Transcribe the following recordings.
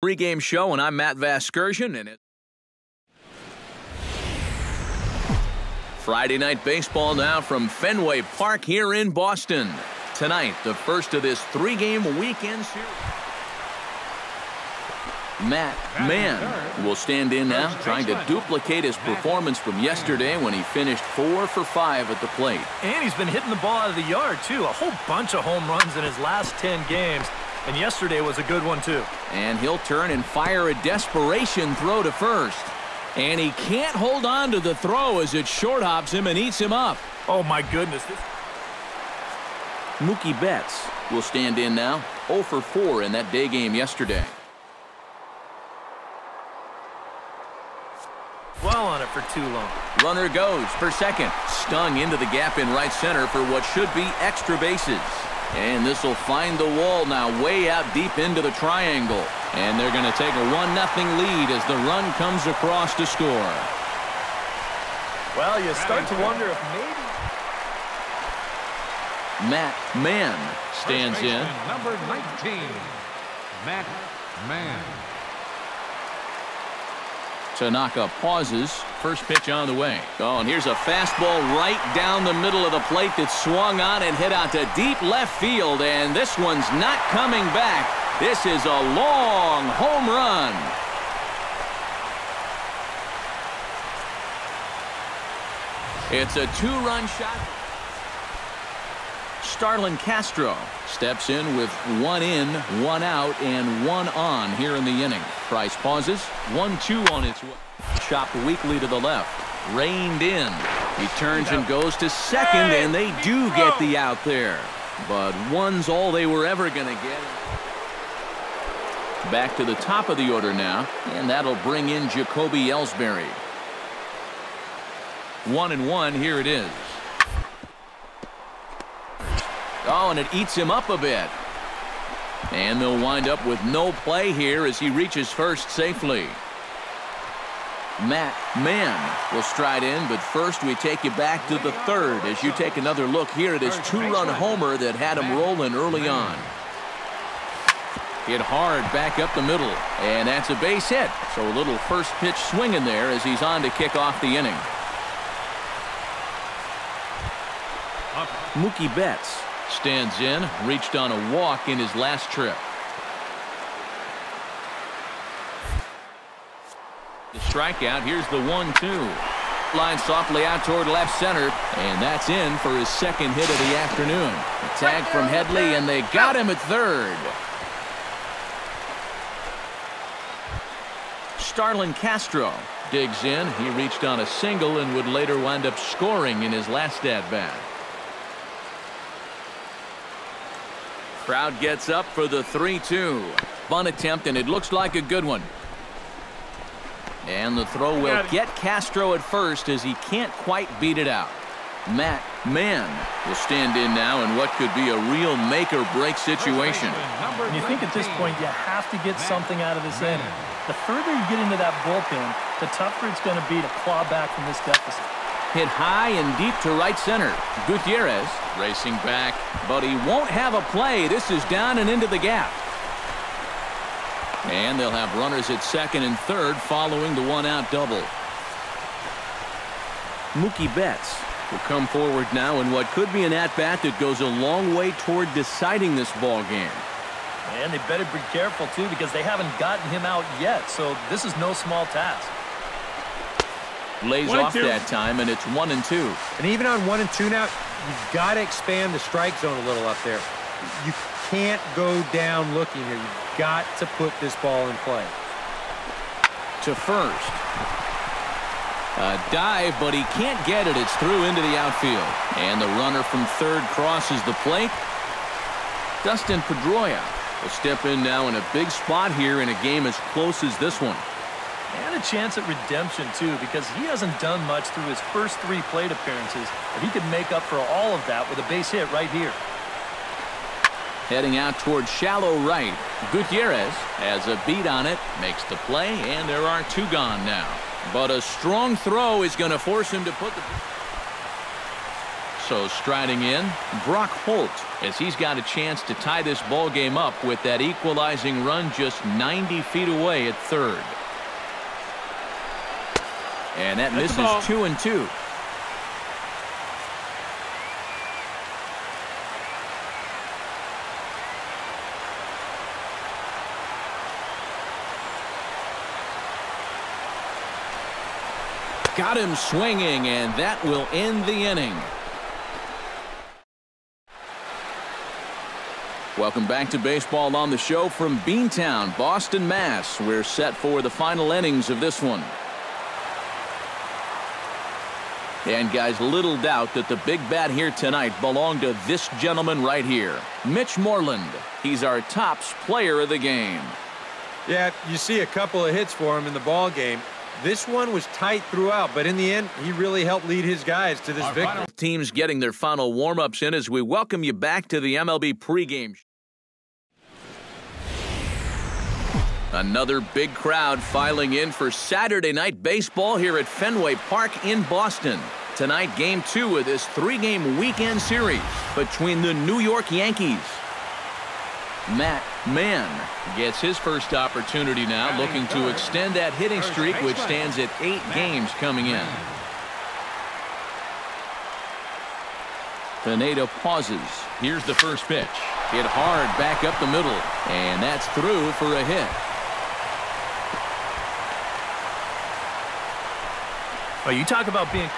Pre-game show, and I'm Matt Vasgersian, and Friday night baseball now from Fenway Park here in Boston. Tonight, the first of this three-game weekend series. Matt Mann will stand in now, trying to duplicate his performance from yesterday when he finished 4 for 5 at the plate. And he's been hitting the ball out of the yard, too. A whole bunch of home runs in his last 10 games. And yesterday was a good one, too. And he'll turn and fire a desperation throw to first. And he can't hold on to the throw as it short hops him and eats him up. Oh, my goodness. Mookie Betts will stand in now, 0 for 4 in that day game yesterday. Well on it for too long. Runner goes for second. Stung into the gap in right center for what should be extra bases. And this will find the wall now way out deep into the triangle. And they're going to take a 1-0 lead as the run comes across to score. Well, you start to wonder if maybe Matt Mann stands in. Number 19, Matt Mann. Tanaka pauses. First pitch on the way. Oh, and here's a fastball right down the middle of the plate that swung on and hit out to deep left field. And this one's not coming back. This is a long home run. It's a two-run shot. Starlin Castro steps in with 1 in, 1 out, and 1 on here in the inning. Price pauses. 1-2 on its way. Chopped weakly to the left. Reined in. He turns and goes to second, and they do get the out there. But one's all they were ever going to get. Back to the top of the order now, and that'll bring in Jacoby Ellsbury. 1-1, here it is. Oh, and it eats him up a bit. And they'll wind up with no play here as he reaches first safely. Matt Mann will stride in, but first we take you back to the third as you take another look here at his two-run homer that had him rolling early on. Hit hard back up the middle, and that's a base hit. So a little first pitch swinging there as he's on to kick off the inning. Mookie Betts stands in, reached on a walk in his last trip. The strikeout, here's the 1-2. Line softly out toward left center, and that's in for his second hit of the afternoon. A tag from Headley, and they got him at third. Starlin Castro digs in. He reached on a single and would later wind up scoring in his last at-bat. Crowd gets up for the 3-2. Bunt attempt, and it looks like a good one. And the throw will get Castro at first as he can't quite beat it out. Matt Mann will stand in now in what could be a real make-or-break situation. And you think at this point you have to get something out of this inning. The further you get into that bullpen, the tougher it's going to be to claw back from this deficit. Hit high and deep to right center. Gutierrez racing back, but he won't have a play. This is down and into the gap. And they'll have runners at second and third following the one-out double. Mookie Betts will come forward now in what could be an at-bat that goes a long way toward deciding this ball game. And they better be careful, too, because they haven't gotten him out yet, so this is no small task. Lays off that time, and it's 1-2. And even on 1-2 now, you've got to expand the strike zone a little up there. You can't go down looking here. You've got to put this ball in play. To first. A dive, but he can't get it. It's through into the outfield. And the runner from third crosses the plate. Dustin Pedroia will step in now in a big spot here in a game as close as this one. And a chance at redemption, too, because he hasn't done much through his first 3 plate appearances, but he could make up for all of that with a base hit right here. Heading out toward shallow right. Gutierrez has a beat on it, makes the play, and there are 2 gone now. But a strong throw is going to force him to put the... So striding in, Brock Holt, as he's got a chance to tie this ball game up with that equalizing run just 90 feet away at third. And that misses 2-2. Got him swinging, and that will end the inning. Welcome back to baseball on the show from Beantown, Boston, Mass. We're set for the final innings of this one. And guys, little doubt that the big bat here tonight belonged to this gentleman right here, Mitch Moreland. He's our tops player of the game. Yeah, you see a couple of hits for him in the ball game. This one was tight throughout, but in the end, he really helped lead his guys to this victory. Teams getting their final warm-ups in as we welcome you back to the MLB pregame. Another big crowd filing in for Saturday night baseball here at Fenway Park in Boston. Tonight, Game 2 of this 3-game weekend series between the New York Yankees. Matt Mann gets his first opportunity now, looking to extend that hitting streak, which stands at 8 games coming in. Pineda pauses. Here's the first pitch. Hit hard back up the middle, and that's through for a hit. Oh, you talk about being...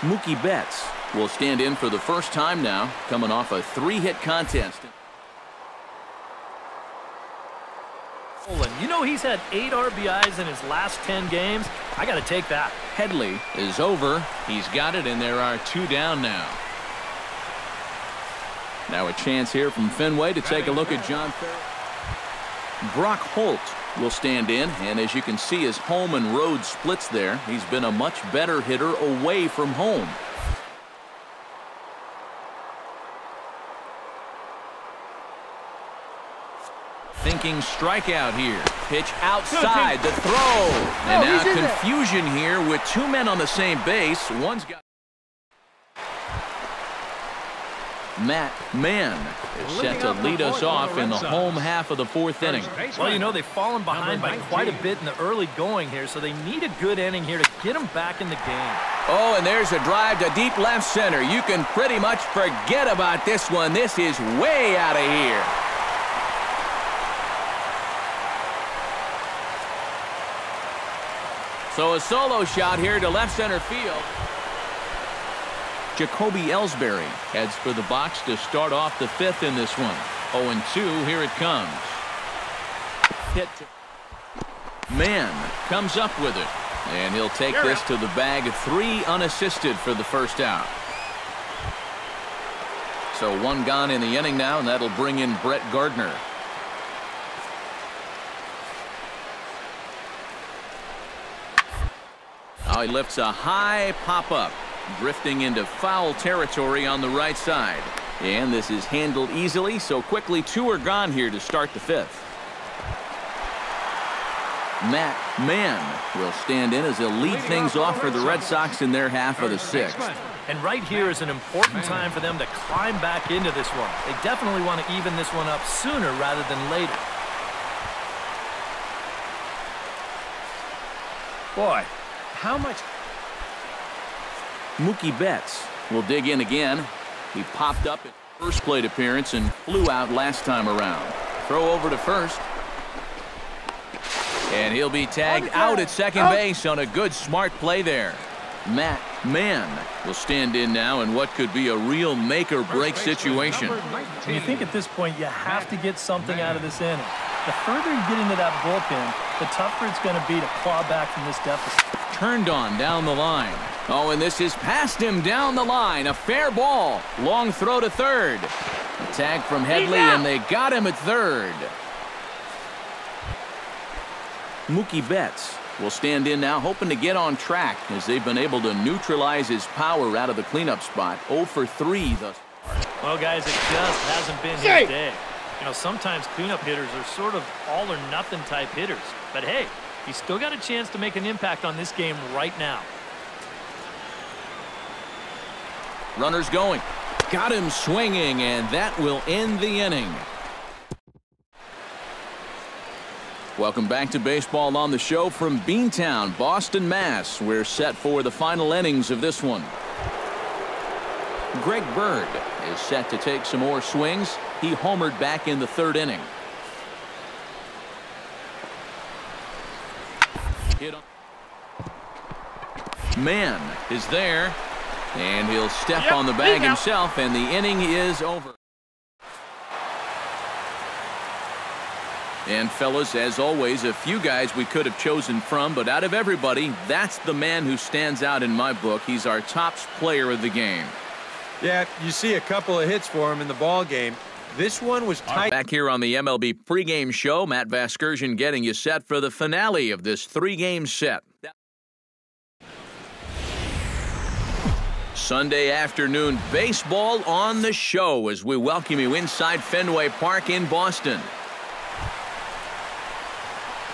Mookie Betts will stand in for the first time now, coming off a 3-hit contest. You know he's had 8 RBIs in his last 10 games. I got to take that. Headley is over. He's got it, and there are 2 down now. Now a chance here from Fenway to take a look at John Farrell. Brock Holt will stand in, and as you can see, his home and road splits there. He's been a much better hitter away from home. Thinking strikeout here. Pitch outside the throw. And now confusion here with 2 men on the same base. One's got... Matt Mann is set to lead us off in the home half of the 4th inning. Well, you know, they've fallen behind by quite a bit in the early going here, so they need a good inning here to get them back in the game. Oh, and there's a drive to deep left center. You can pretty much forget about this one. This is way out of here. So a solo shot here to left center field. Jacoby Ellsbury heads for the box to start off the 5th in this one. 0-2, here it comes. Hit. Mann comes up with it, and he'll take this to the bag. 3 unassisted for the first out. So 1 gone in the inning now, and that'll bring in Brett Gardner. Now he lifts a high pop-up, drifting into foul territory on the right side. And this is handled easily, so quickly 2 are gone here to start the 5th. Matt Mann will stand in as he'll lead things off for the Red Sox in their half of the 6th. And right here is an important time for them to climb back into this one. They definitely want to even this one up sooner rather than later. Boy, how much... Mookie Betts will dig in again. He popped up at first plate appearance and flew out last time around. Throw over to first. And he'll be tagged out at second base on a good, smart play there. Matt Mann will stand in now in what could be a real make-or-break situation. And you think at this point you have to get something out of this inning. The further you get into that bullpen, the tougher it's going to be to claw back from this deficit. Turned on down the line. Oh, and this is past him down the line. A fair ball. Long throw to third. A tag from Headley, and they got him at third. Mookie Betts will stand in now, hoping to get on track as they've been able to neutralize his power out of the cleanup spot. 0 for 3 thus far. Well, guys, it just hasn't been his day. You know, sometimes cleanup hitters are sort of all-or-nothing type hitters. But, hey, he's still got a chance to make an impact on this game right now. Runners going. Got him swinging, and that will end the inning. Welcome back to Baseball on the Show from Beantown, Boston, Mass. We're set for the final innings of this one. Greg Bird is set to take some more swings. He homered back in the third inning. Hit on. Mann is there, and he'll step on the bag himself, and the inning is over. And fellas, as always, a few guys we could have chosen from, but out of everybody, that's the man who stands out in my book. He's our top player of the game. Yeah, you see a couple of hits for him in the ball game. This one was tight. Back here on the MLB pregame show, Matt Vasgersian getting you set for the finale of this three-game set. Sunday afternoon baseball on the show as we welcome you inside Fenway Park in Boston.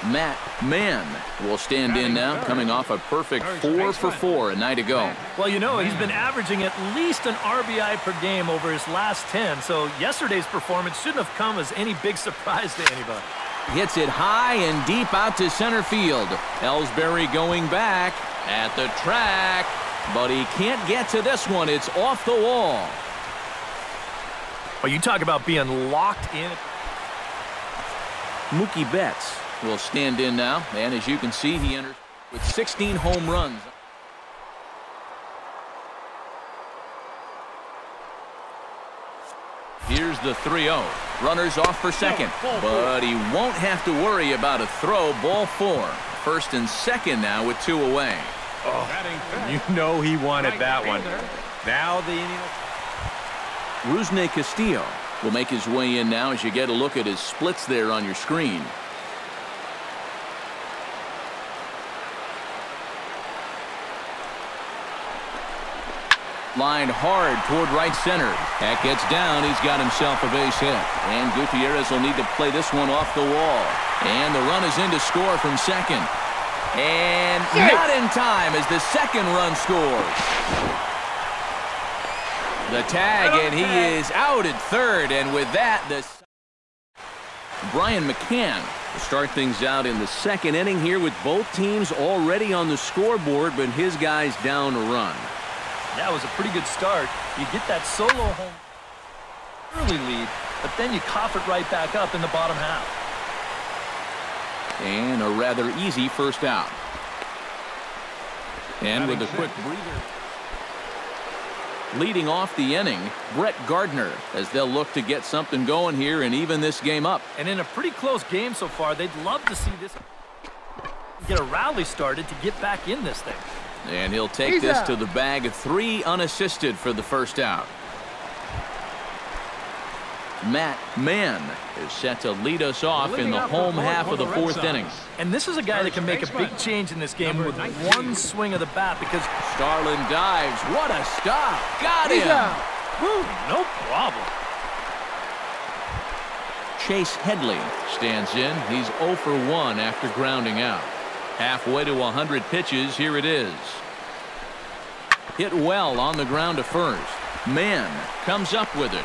Matt Mann will stand in now, coming off a perfect 4 for 4 a night ago. Well, you know, he's been averaging at least an RBI per game over his last 10, so yesterday's performance shouldn't have come as any big surprise to anybody. Hits it high and deep out to center field. Ellsbury going back at the track, but he can't get to this one. It's off the wall. Well, you talk about being locked in. Mookie Betts will stand in now, and as you can see, he enters with 16 home runs. Here's the 3-0. Runners off for second, but he won't have to worry about a throw. Ball 4. First and second now with 2 away. Oh, you know he wanted that one. Now the Rusney Castillo will make his way in now as you get a look at his splits there on your screen. Lined hard toward right center. That gets down. He's got himself a base hit. And Gutierrez will need to play this one off the wall. And the run is in to score from second. And not in time as the second run scores. The tag, and he is out at third. And with that, Brian McCann will start things out in the second inning here with both teams already on the scoreboard, but his guys down a run. That was a pretty good start. You get that solo home early lead, but then you cough it right back up in the bottom half. And a rather easy first out. And with a quick breather. Leading off the inning, Brett Gardner, as they'll look to get something going here and even this game up. And in a pretty close game so far, they'd love to see this get a rally started to get back in this thing. And he'll take this to the bag of 3 unassisted for the first out. Matt Mann is set to lead us off in the home half of the 4th inning. And this is a guy that can make a big change in this game with one swing of the bat because Starlin dives. What a stop. Got him. No problem. Chase Headley stands in. He's 0 for 1 after grounding out. Halfway to 100 pitches, here it is. Hit well on the ground to first. Mann comes up with it.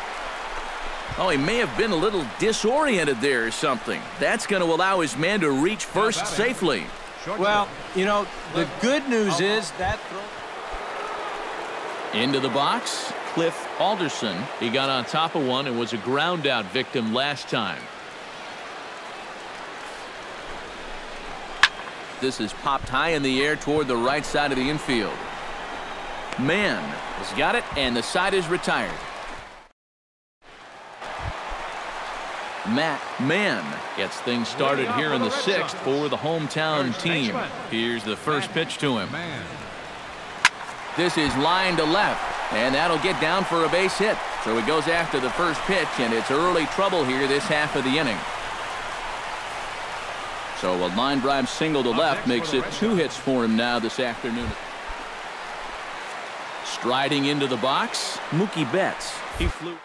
Oh, he may have been a little disoriented there or something. That's going to allow his man to reach first safely. Well, you know, the good news is that into the box, Cliff Alderson. He got on top of one and was a ground out victim last time. This is popped high in the air toward the right side of the infield. Mann has got it, and the side is retired. Matt Mann gets things started here in the 6th for the hometown team. Here's the first pitch to him. This is line to left, and that'll get down for a base hit. So he goes after the first pitch, and it's early trouble here this half of the inning. So a line drive single to left makes it 2 hits for him now this afternoon. Striding into the box, Mookie Betts. He flew.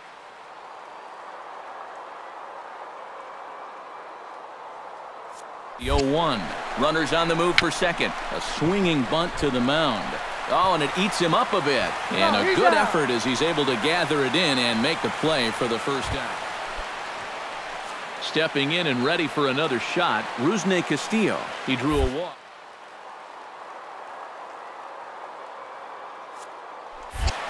The 0-1. Runners on the move for second. A swinging bunt to the mound. Oh, and it eats him up a bit. And a good effort as he's able to gather it in and make the play for the first down. Stepping in and ready for another shot, Rusney Castillo. He drew a walk.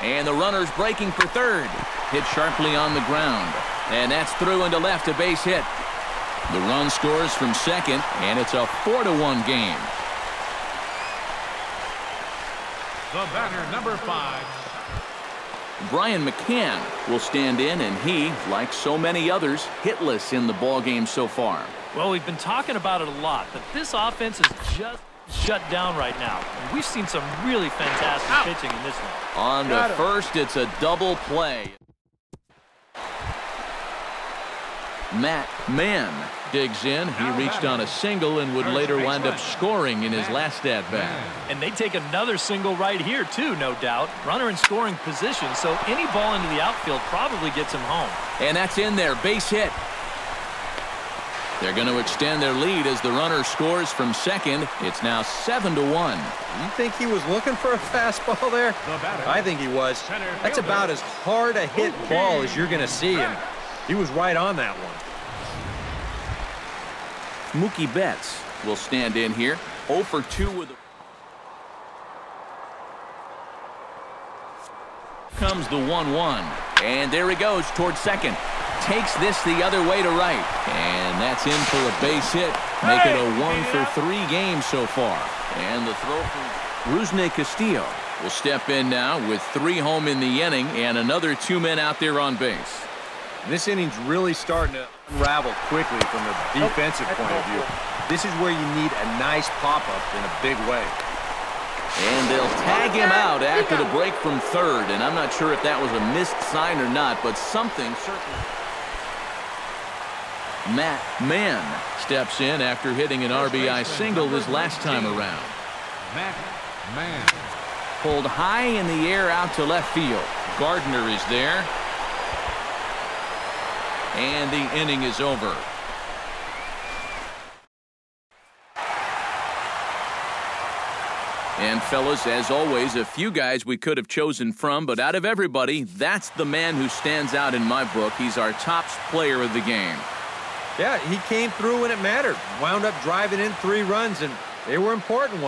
And the runner's breaking for third. Hit sharply on the ground. And that's through into left, a base hit. The run scores from second, and it's a 4-1 game. The batter, number 5. Brian McCann will stand in, and he, like so many others, hitless in the ballgame so far. Well, we've been talking about it a lot, but this offense is just shut down right now. And we've seen some really fantastic pitching in this one. On to first, it's a double play. Matt Mann digs in. He reached on a single and would later wind up scoring in his last at-bat. And they take another single right here, too, no doubt. Runner in scoring position, so any ball into the outfield probably gets him home. And that's in there, base hit. They're going to extend their lead as the runner scores from second. It's now 7-1. You think he was looking for a fastball there? I think he was. That's about as hard a hit ball as you're going to see, and he was right on that one. Mookie Betts will stand in here. 0 for 2 with a... Comes the 1-1. And there he goes towards second. Takes this the other way to right. And that's in for a base hit. Make it a 1 for 3 games so far. And the throw from Rusney Castillo will step in now with 3 home in the inning and another 2 men out there on base. This inning's really starting to unravel quickly from the defensive point of view. This is where you need a nice pop-up in a big way. And they'll tag him out after the break from third. And I'm not sure if that was a missed sign or not, but something certainly. Matt Mann steps in after hitting an RBI single his last time around. Matt Mann. Pulled high in the air out to left field. Gardner is there. And the inning is over. And fellas, as always, a few guys we could have chosen from, but out of everybody, that's the man who stands out in my book. He's our top player of the game. Yeah, he came through when it mattered. Wound up driving in 3 runs, and they were important ones.